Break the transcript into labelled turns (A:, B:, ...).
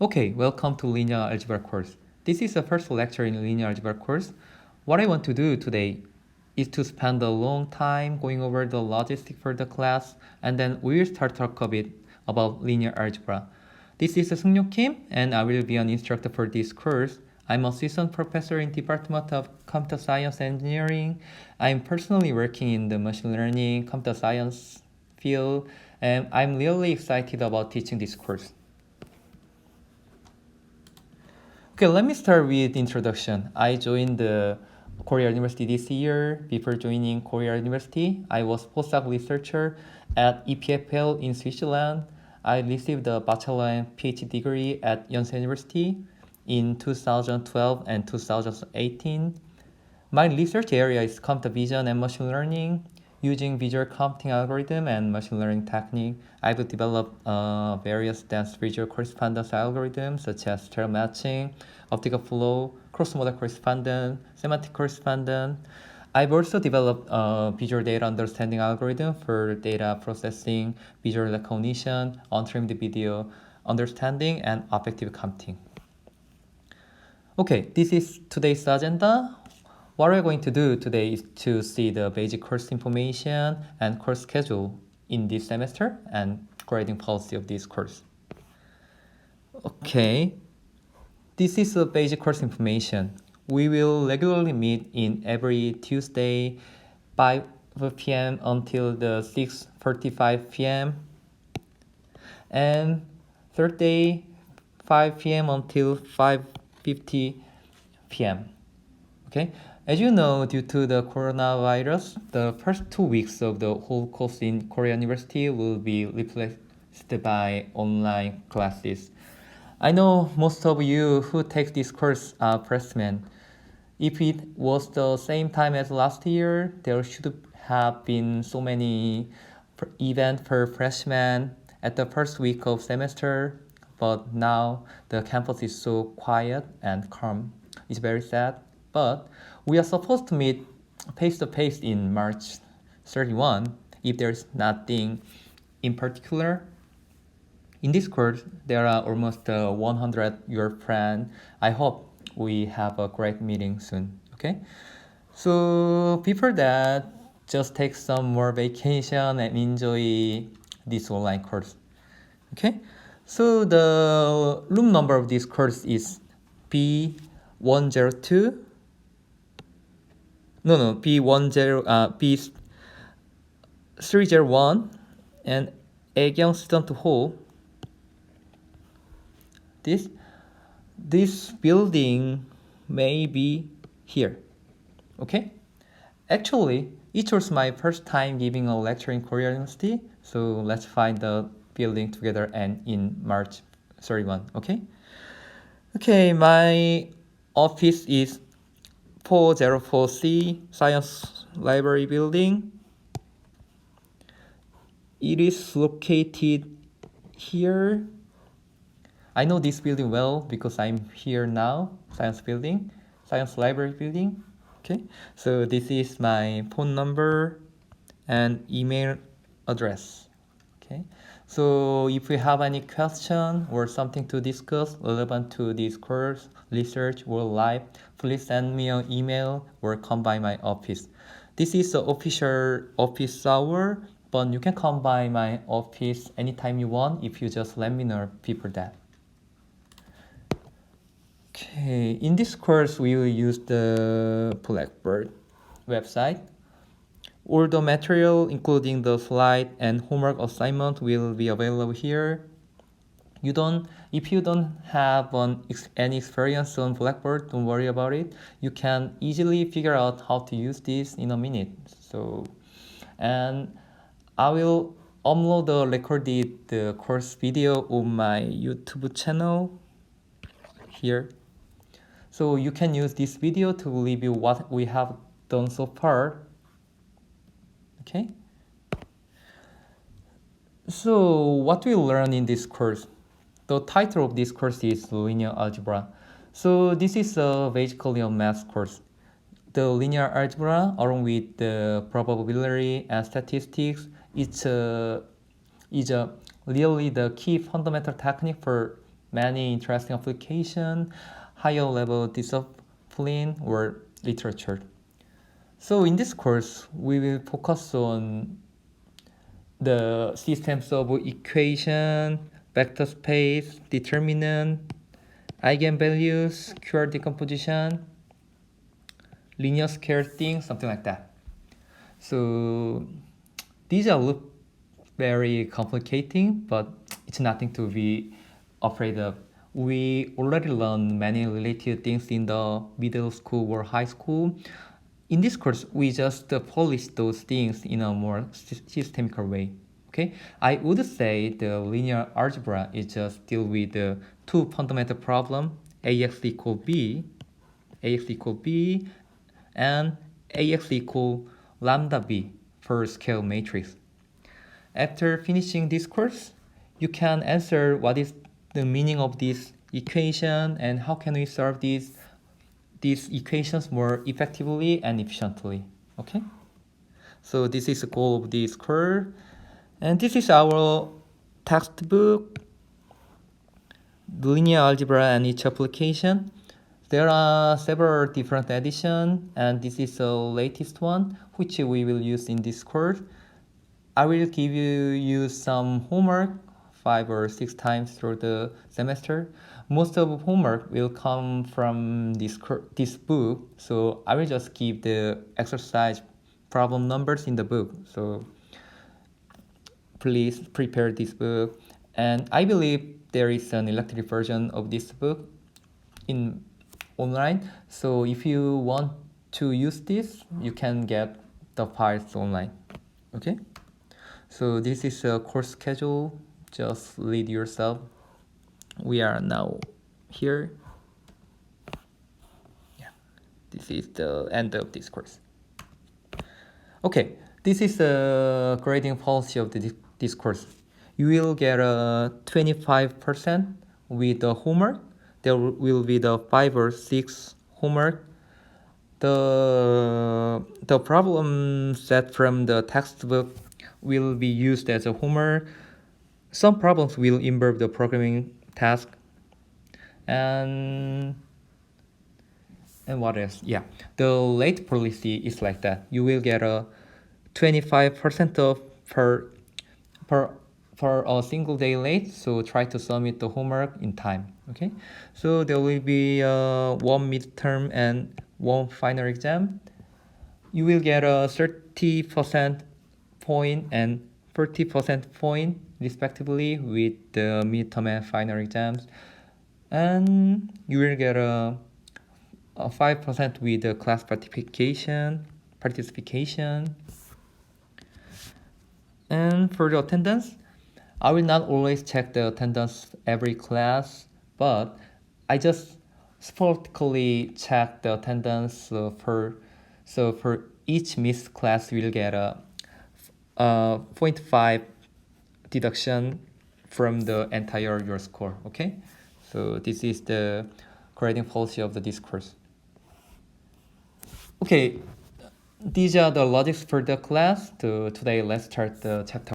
A: Okay, welcome to linear algebra course. This is the first lecture in linear algebra course. What I want to do today is to spend a long time going over the logistics for the class, and then we will start talk a bit about linear algebra. This is Seungryong Kim, and I will be an instructor for this course. I'm assistant professor in Department of Computer Science Engineering. I'm personally working in the machine learning, computer science field, and I'm really excited about teaching this course. Okay, let me start with introduction. I joined the Korea University this year. Before joining Korea University, I was postdoc researcher at EPFL in Switzerland. I received a bachelor and PhD degree at Yonsei University in 2012 and 2018. My research area is computer vision and machine learning. Using visual computing algorithm and machine learning technique, I've developed various dense visual correspondence algorithms such as stereo matching, optical flow, cross-modal correspondence, semantic correspondence. I've also developed a visual data understanding algorithm for data processing, visual recognition, untrimmed video understanding, and affective computing. Okay, this is today's agenda. What we're going to do today is to see the basic course information and course schedule in this semester and grading policy of this course. Okay, this is the basic course information. We will regularly meet in every Tuesday, 5 p.m. until the 6:45 p.m. and Thursday, 5 p.m. until 5:50 p.m. Okay, as you know, due to the coronavirus, the first 2 weeks of the whole course in Korea University will be replaced by online classes. I know most of you who take this course are freshmen. If it was the same time as last year, there should have been so many events for freshmen at the first week of semester, but now the campus is so quiet and calm. It's very sad. But we are supposed to meet face-to-face in March 31 if there's nothing in particular. In this course, there are almost 100 your friends. I hope we have a great meeting soon, okay? So before that, just take some more vacation and enjoy this online course, okay? So the room number of this course is B102. B301 and Aegyang student hall. This building may be here. Okay? Actually, it was my first time giving a lecture in Korea University, so let's find the building together and in March 31, okay? Okay, my office is 404C Science Library Building. It is located here. I know this building well because I'm here now, Science Library Building. Okay, so this is my phone number and email address. Okay, so if you have any question or something to discuss relevant to this course, research, or life, please send me an email or come by my office. This is the official office hour, but you can come by my office anytime you want if you just let me know before that. Okay, in this course, we will use the Blackboard website. All the material, including the slide and homework assignment, will be available here. If you don't have any experience on Blackboard, don't worry about it. You can easily figure out how to use this in a minute. And I will upload the recorded course video on my YouTube channel here. So you can use this video to review what we have done so far. Okay. So what we learn in this course? The title of this course is Linear Algebra. So this is basically a math course. The linear algebra, along with the probability and statistics, is really the key fundamental technique for many interesting application, higher level discipline or literature. So in this course, we will focus on the systems of equation, vector space, determinant, eigenvalues, QR decomposition, linear scale things, something like that. So these are look very complicating, but it's nothing to be afraid of. We already learned many related things in the middle school or high school. In this course, we just polish those things in a more systemic way. Okay, I would say the linear algebra is just deal with the two fundamental problem: ax equal b, and ax equal lambda b for scale matrix. After finishing this course, you can answer what is the meaning of this equation and how can we solve these equations more effectively and efficiently. Okay? So this is the goal of this course. And this is our textbook, linear algebra and its application. There are several different editions, and this is the latest one, which we will use in this course. I will give you some homework 5 or 6 times through the semester. Most of homework will come from this book, so I will just give the exercise problem numbers in the book. So please prepare this book. And I believe there is an electronic version of this book in online. So if you want to use this, you can get the files online. Okay? So this is a course schedule. Just read yourself. We are now here. Yeah, this is the end of this course. Okay, this is the grading policy of this course. You will get a 25% with the homework. There will be the 5 or 6 homework. The problem set from the textbook will be used as a homework. Some problems will involve the programming task. And what else? Yeah, the late policy is like that. You will get a 25% off per a single day late. So try to submit the homework in time. Okay. So there will be one midterm and one final exam. You will get a 30% point and 40% point respectively with the midterm and final exams. And you will get a 5% with the class participation. And for the attendance, I will not always check the attendance every class, but I just sporadically check the attendance for each missed class you will get a 0.5 deduction from the entire your score. Okay, so this is the grading policy of the discourse. Okay, these are the logics for the class. Today let's start the chapter